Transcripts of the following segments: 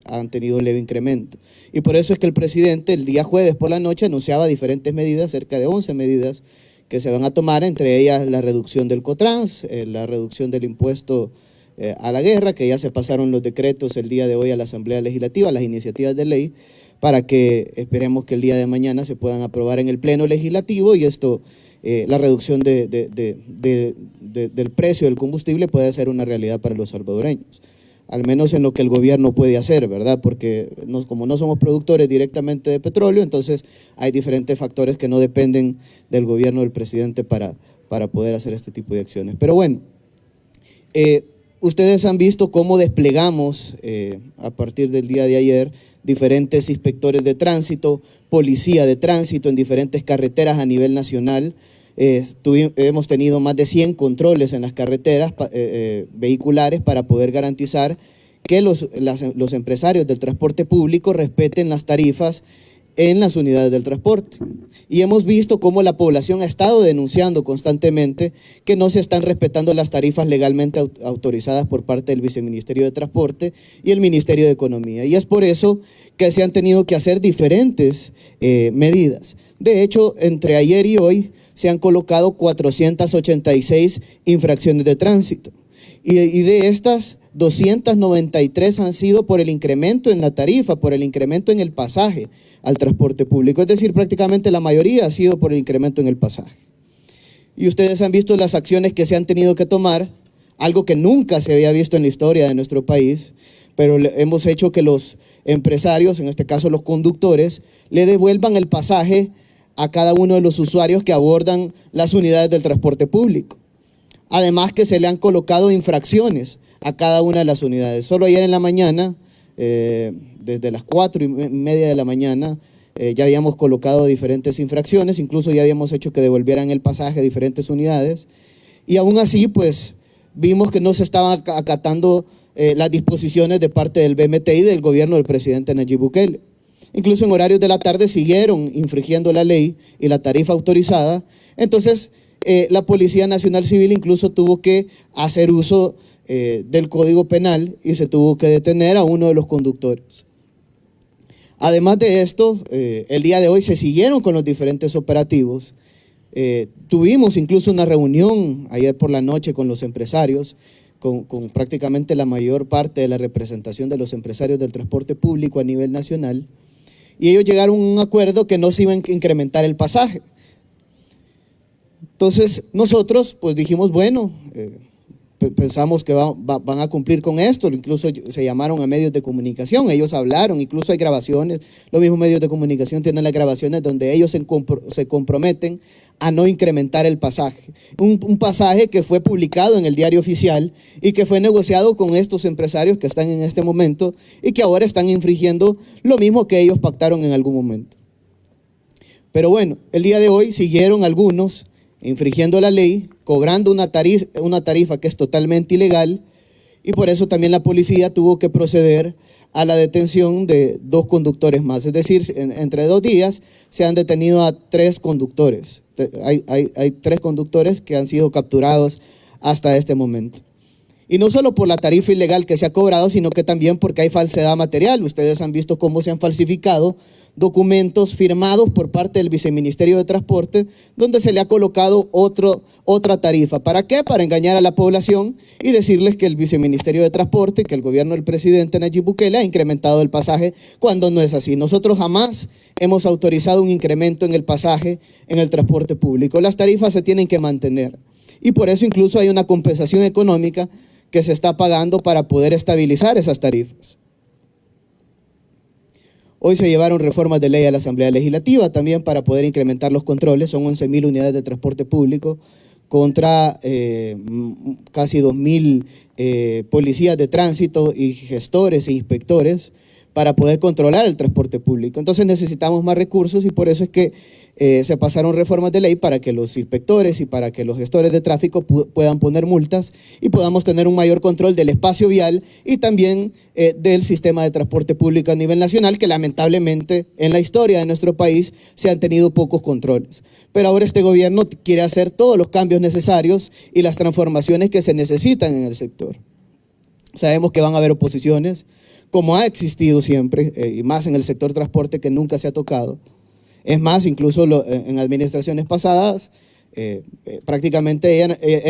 han tenido un leve incremento. Y por eso es que el presidente el día jueves por la noche anunciaba diferentes medidas, cerca de 11 medidas que se van a tomar, entre ellas la reducción del Cotrans, la reducción del impuesto a la guerra, que ya se pasaron los decretos el día de hoy a la Asamblea Legislativa, las iniciativas de ley, para que esperemos que el día de mañana se puedan aprobar en el Pleno Legislativo y esto, la reducción del precio del combustible puede ser una realidad para los salvadoreños, al menos en lo que el gobierno puede hacer, ¿verdad? Porque como no somos productores directamente de petróleo, entonces hay diferentes factores que no dependen del gobierno del presidente para poder hacer este tipo de acciones. Pero bueno, ustedes han visto cómo desplegamos a partir del día de ayer diferentes inspectores de tránsito, policía de tránsito en diferentes carreteras a nivel nacional. Hemos tenido más de 100 controles en las carreteras vehiculares para poder garantizar que los empresarios del transporte público respeten las tarifas en las unidades del transporte. Y hemos visto cómo la población ha estado denunciando constantemente que no se están respetando las tarifas legalmente autorizadas por parte del Viceministerio de Transporte y el Ministerio de Economía. Y es por eso que se han tenido que hacer diferentes medidas. De hecho, entre ayer y hoy se han colocado 486 infracciones de tránsito. Y de estas, 293 han sido por el incremento en la tarifa, por el incremento en el pasaje al transporte público. Es decir, prácticamente la mayoría ha sido por el incremento en el pasaje. Y ustedes han visto las acciones que se han tenido que tomar, algo que nunca se había visto en la historia de nuestro país, pero hemos hecho que los empresarios, en este caso los conductores, le devuelvan el pasaje a cada uno de los usuarios que abordan las unidades del transporte público. Además que se le han colocado infracciones a cada una de las unidades. Solo ayer en la mañana, desde las 4:30 de la mañana, ya habíamos colocado diferentes infracciones, incluso ya habíamos hecho que devolvieran el pasaje a diferentes unidades, y aún así pues vimos que no se estaban acatando las disposiciones de parte del BMT y del gobierno del presidente Nayib Bukele. Incluso en horarios de la tarde siguieron infringiendo la ley y la tarifa autorizada. Entonces la Policía Nacional Civil incluso tuvo que hacer uso del Código Penal y se tuvo que detener a uno de los conductores. Además de esto, el día de hoy se siguieron con los diferentes operativos. Tuvimos incluso una reunión ayer por la noche con los empresarios, con prácticamente la mayor parte de la representación de los empresarios del transporte público a nivel nacional, y ellos llegaron a un acuerdo que no se iba a incrementar el pasaje. Entonces nosotros pues dijimos, bueno, pensamos que van a cumplir con esto, incluso se llamaron a medios de comunicación, ellos hablaron, incluso hay grabaciones, los mismos medios de comunicación tienen las grabaciones donde ellos se comprometen a no incrementar el pasaje. Un pasaje que fue publicado en el Diario Oficial y que fue negociado con estos empresarios que están en este momento y que ahora están infringiendo lo mismo que ellos pactaron en algún momento. Pero bueno, el día de hoy siguieron algunos infringiendo la ley, cobrando una tarifa que es totalmente ilegal, y por eso también la policía tuvo que proceder a la detención de 2 conductores más. Es decir, entre 2 días se han detenido a 3 conductores. Hay 3 conductores que han sido capturados hasta este momento. Y no solo por la tarifa ilegal que se ha cobrado, sino que también porque hay falsedad material. Ustedes han visto cómo se han falsificado documentos firmados por parte del Viceministerio de Transporte, donde se le ha colocado otra tarifa. ¿Para qué? Para engañar a la población y decirles que el Viceministerio de Transporte, que el gobierno del presidente Nayib Bukele ha incrementado el pasaje, cuando no es así. Nosotros jamás hemos autorizado un incremento en el pasaje en el transporte público. Las tarifas se tienen que mantener y por eso incluso hay una compensación económica que se está pagando para poder estabilizar esas tarifas. Hoy se llevaron reformas de ley a la Asamblea Legislativa también para poder incrementar los controles. Son 11.000 unidades de transporte público contra casi 2.000 policías de tránsito y gestores e inspectores para poder controlar el transporte público. Entonces necesitamos más recursos y por eso es que se pasaron reformas de ley para que los inspectores y para que los gestores de tráfico puedan poner multas y podamos tener un mayor control del espacio vial y también del sistema de transporte público a nivel nacional, que lamentablemente en la historia de nuestro país se han tenido pocos controles. Pero ahora este gobierno quiere hacer todos los cambios necesarios y las transformaciones que se necesitan en el sector. Sabemos que van a haber oposiciones, como ha existido siempre, y más en el sector transporte que nunca se ha tocado. Es más, incluso en administraciones pasadas, prácticamente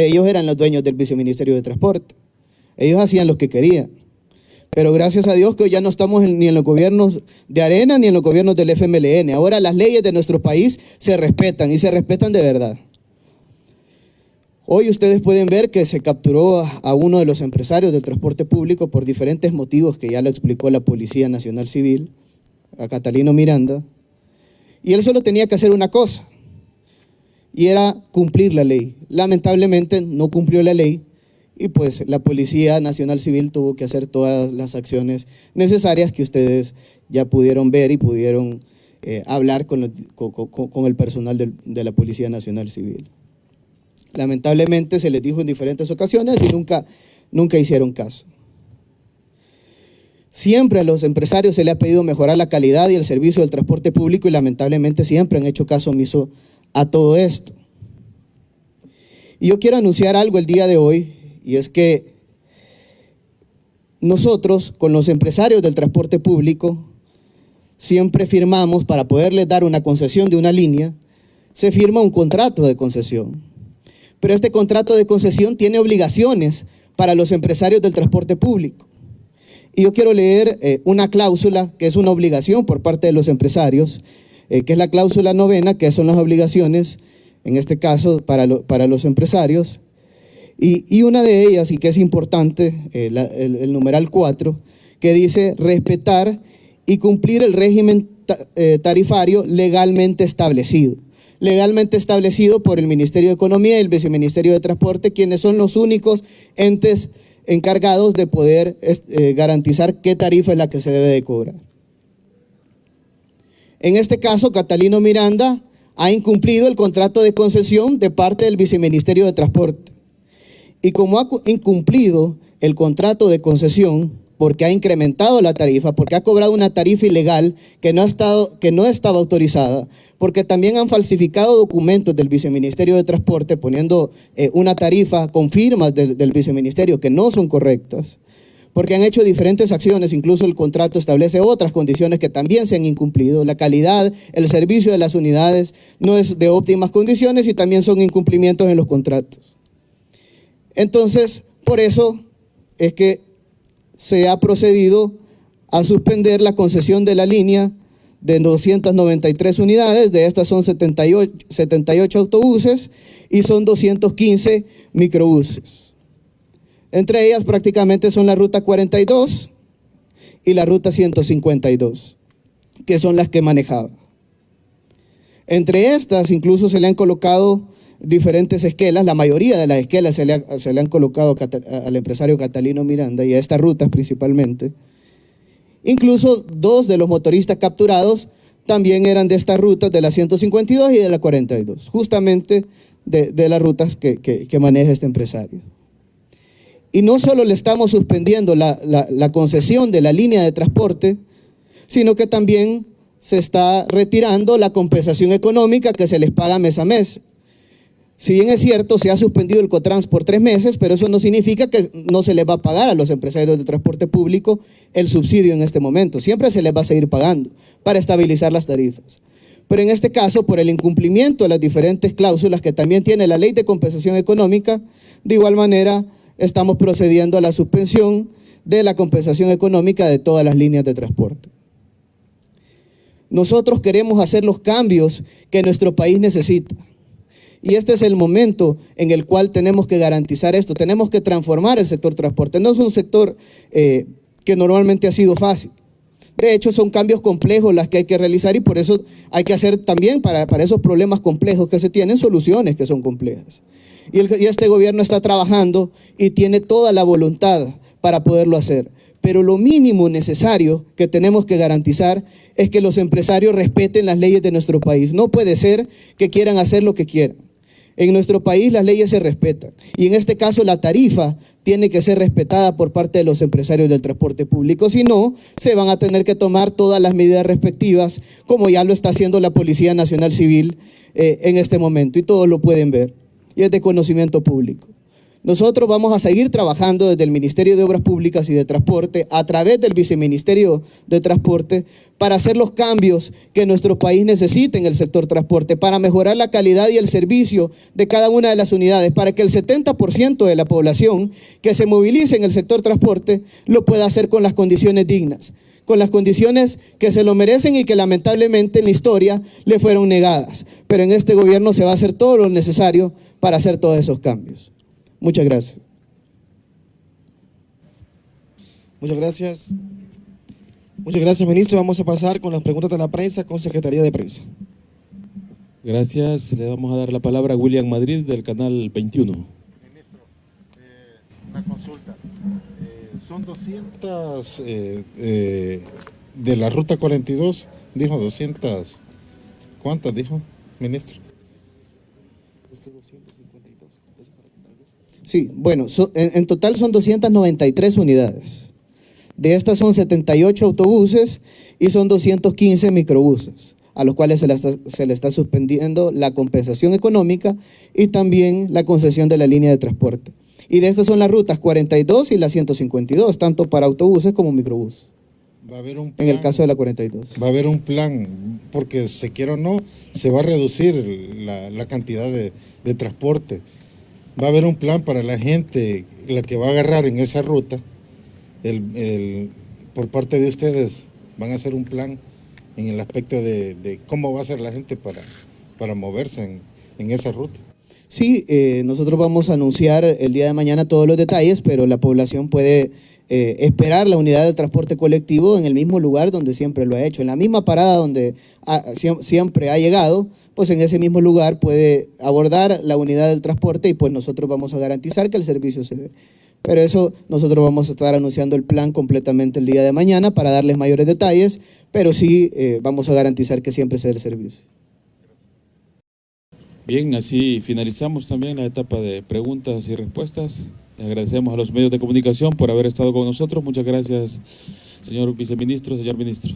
ellos eran los dueños del viceministerio de Transporte. Ellos hacían lo que querían. Pero gracias a Dios que hoy ya no estamos ni en los gobiernos de Arena ni en los gobiernos del FMLN. Ahora las leyes de nuestro país se respetan y se respetan de verdad. Hoy ustedes pueden ver que se capturó a uno de los empresarios del transporte público por diferentes motivos que ya lo explicó la Policía Nacional Civil, a Catalino Miranda, y él solo tenía que hacer una cosa, y era cumplir la ley. Lamentablemente no cumplió la ley y pues la Policía Nacional Civil tuvo que hacer todas las acciones necesarias que ustedes ya pudieron ver y pudieron hablar con el personal de la Policía Nacional Civil. Lamentablemente se les dijo en diferentes ocasiones y nunca hicieron caso. Siempre a los empresarios se les ha pedido mejorar la calidad y el servicio del transporte público y lamentablemente siempre han hecho caso omiso a todo esto. Y yo quiero anunciar algo el día de hoy, y es que nosotros con los empresarios del transporte público siempre firmamos, para poderles dar una concesión de una línea, se firma un contrato de concesión. Pero este contrato de concesión tiene obligaciones para los empresarios del transporte público. Y yo quiero leer una cláusula que es una obligación por parte de los empresarios, que es la cláusula 9ª, que son las obligaciones, en este caso, para los empresarios. Y una de ellas, y que es importante, el numeral 4, que dice respetar y cumplir el régimen tarifario legalmente establecido. Legalmente establecido por el Ministerio de Economía y el Viceministerio de Transporte, quienes son los únicos entes encargados de poder garantizar qué tarifa es la que se debe de cobrar. En este caso, Catalino Miranda ha incumplido el contrato de concesión de parte del Viceministerio de Transporte. Y como ha incumplido el contrato de concesión, porque ha incrementado la tarifa, porque ha cobrado una tarifa ilegal que no estaba autorizada, porque también han falsificado documentos del Viceministerio de Transporte poniendo una tarifa con firmas del Viceministerio que no son correctas, porque han hecho diferentes acciones, incluso el contrato establece otras condiciones que también se han incumplido. La calidad, el servicio de las unidades no es de óptimas condiciones y también son incumplimientos en los contratos. Entonces, por eso es que se ha procedido a suspender la concesión de la línea de 293 unidades, de estas son 78 autobuses y son 215 microbuses. Entre ellas prácticamente son la ruta 42 y la ruta 152, que son las que manejaba. Entre estas incluso se le han colocado diferentes esquelas, la mayoría de las esquelas se le han colocado al empresario Catalino Miranda y a estas rutas principalmente. Incluso dos de los motoristas capturados también eran de estas rutas, de la 152 y de la 42, justamente de las rutas que maneja este empresario. Y no solo le estamos suspendiendo la concesión de la línea de transporte, sino que también se está retirando la compensación económica que se les paga mes a mes. Si bien es cierto, se ha suspendido el Cotrans por 3 meses, pero eso no significa que no se les va a pagar a los empresarios de transporte público el subsidio en este momento. Siempre se les va a seguir pagando para estabilizar las tarifas. Pero en este caso, por el incumplimiento de las diferentes cláusulas que también tiene la Ley de Compensación Económica, de igual manera estamos procediendo a la suspensión de la compensación económica de todas las líneas de transporte. Nosotros queremos hacer los cambios que nuestro país necesita. Y este es el momento en el cual tenemos que garantizar esto, tenemos que transformar el sector transporte. No es un sector que normalmente ha sido fácil. De hecho, son cambios complejos los que hay que realizar y por eso hay que hacer también para esos problemas complejos que se tienen, soluciones que son complejas. Y este gobierno está trabajando y tiene toda la voluntad para poderlo hacer. Pero lo mínimo necesario que tenemos que garantizar es que los empresarios respeten las leyes de nuestro país. No puede ser que quieran hacer lo que quieran. En nuestro país las leyes se respetan y en este caso la tarifa tiene que ser respetada por parte de los empresarios del transporte público. Si no, se van a tener que tomar todas las medidas respectivas, como ya lo está haciendo la Policía Nacional Civil en este momento y todos lo pueden ver y es de conocimiento público. Nosotros vamos a seguir trabajando desde el Ministerio de Obras Públicas y de Transporte, a través del Viceministerio de Transporte, para hacer los cambios que nuestro país necesita en el sector transporte, para mejorar la calidad y el servicio de cada una de las unidades, para que el 70% de la población que se movilice en el sector transporte lo pueda hacer con las condiciones dignas, con las condiciones que se lo merecen y que lamentablemente en la historia le fueron negadas. Pero en este gobierno se va a hacer todo lo necesario para hacer todos esos cambios. Muchas gracias. Muchas gracias. Muchas gracias, ministro. Vamos a pasar con las preguntas de la prensa con Secretaría de Prensa. Gracias. Le vamos a dar la palabra a William Madrid del Canal 21. Ministro, una consulta. Son 200 de la Ruta 42, dijo 200. ¿Cuántas dijo, ministro? Sí, bueno, en total son 293 unidades. De estas son 78 autobuses y son 215 microbuses, a los cuales se le está suspendiendo la compensación económica y también la concesión de la línea de transporte. Y de estas son las rutas 42 y la 152, tanto para autobuses como microbuses. Va a haber un plan, en el caso de la 42. Va a haber un plan, porque se quiera o no, se va a reducir la cantidad de transporte. Va a haber un plan para la gente, la que va a agarrar en esa ruta, por parte de ustedes, van a hacer un plan en el aspecto de cómo va a ser la gente para moverse en esa ruta. Sí, nosotros vamos a anunciar el día de mañana todos los detalles, pero la población puede esperar la unidad de transporte colectivo en el mismo lugar donde siempre lo ha hecho, en la misma parada donde siempre ha llegado, pues en ese mismo lugar puede abordar la unidad del transporte y pues nosotros vamos a garantizar que el servicio se dé. Pero eso nosotros vamos a estar anunciando el plan completamente el día de mañana para darles mayores detalles, pero sí vamos a garantizar que siempre se dé el servicio. Bien, así finalizamos también la etapa de preguntas y respuestas. Les agradecemos a los medios de comunicación por haber estado con nosotros. Muchas gracias, señor viceministro, señor ministro.